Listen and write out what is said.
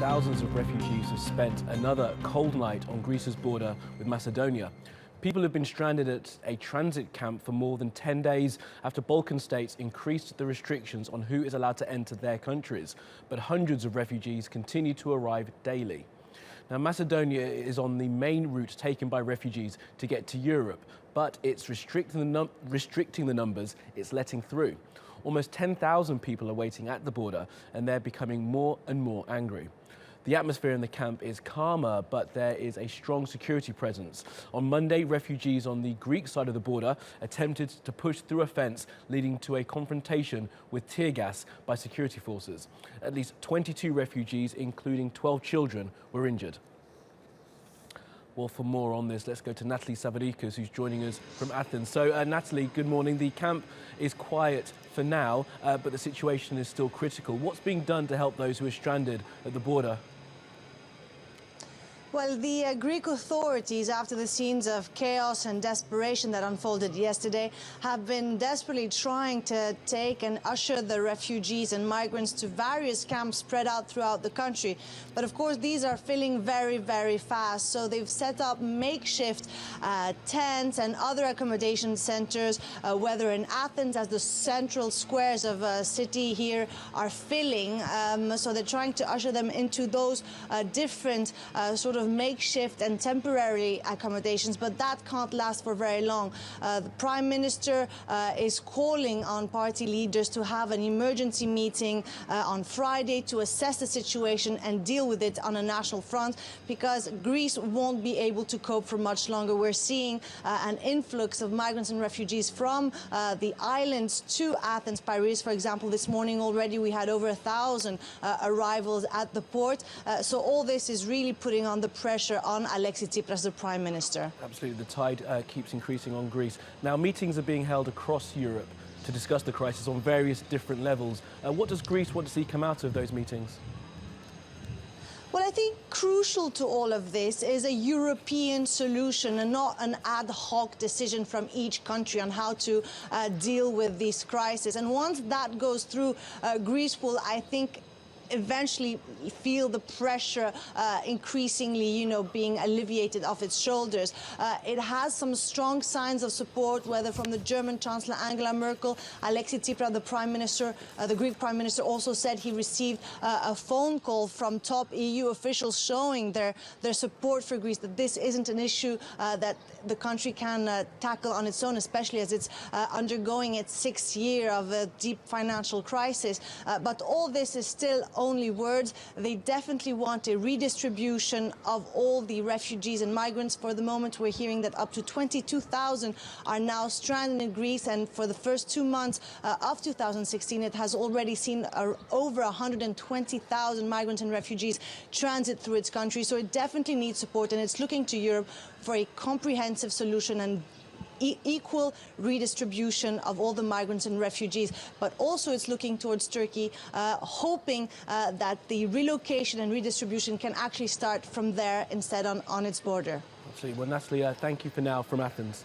thousands of refugees have spent another cold night on Greece's border with Macedonia. People have been stranded at a transit camp for more than 10 days after Balkan states increased the restrictions on who is allowed to enter their countries. But hundreds of refugees continue to arrive daily. Now, Macedonia is on the main route taken by refugees to get to Europe, but it's restricting the numbers it's letting through. Almost 10,000 people are waiting at the border, and they're becoming more and more angry. The atmosphere in the camp is calmer, but there is a strong security presence. On Monday, refugees on the Greek side of the border attempted to push through a fence, leading to a confrontation with tear gas by security forces. At least 22 refugees, including 12 children, were injured. Well, for more on this, let's go to Nathalie Savaricas, who's joining us from Athens. So, Nathalie, good morning. The camp is quiet for now, but the situation is still critical. What's being done to help those who are stranded at the border? Well, the Greek authorities, after the scenes of chaos and desperation that unfolded yesterday, have been desperately trying to take and usher the refugees and migrants to various camps spread out throughout the country. But of course, these are filling very, very fast. So they've set up makeshift tents and other accommodation centers, whether in Athens, as the central squares of a city here are filling. So they're trying to usher them into those different sort of makeshift and temporary accommodations, but that can't last for very long. The Prime Minister is calling on party leaders to have an emergency meeting on Friday to assess the situation and deal with it on a national front, because Greece won't be able to cope for much longer. We're seeing an influx of migrants and refugees from the islands to Athens, Paris, for example. This morning already we had over 1,000 arrivals at the port. So all this is really putting on the pressure on Alexis Tsipras, the Prime Minister. Absolutely, the tide keeps increasing on Greece. Now, meetings are being held across Europe to discuss the crisis on various different levels. What does Greece want to see come out of those meetings? Well, I think crucial to all of this is a European solution and not an ad hoc decision from each country on how to deal with this crisis. And once that goes through, Greece will, I think, eventually feel the pressure increasingly, being alleviated off its shoulders. It has some strong signs of support, whether from the German Chancellor Angela Merkel. Alexis Tsipras, the Prime Minister, the Greek Prime Minister, also said he received a phone call from top EU officials showing their support for Greece, that this isn't an issue that the country can tackle on its own, especially as it's undergoing its 6th year of a deep financial crisis. But all this is still only words. They definitely want a redistribution of all the refugees and migrants. For the moment, we're hearing that up to 22,000 are now stranded in Greece, and for the first 2 months of 2016, it has already seen over 120,000 migrants and refugees transit through its country. So it definitely needs support, and it's looking to Europe for a comprehensive solution and equal redistribution of all the migrants and refugees. But also it's looking towards Turkey, hoping that the relocation and redistribution can actually start from there instead on its border. Absolutely. Well, Nathalie, thank you for now from Athens.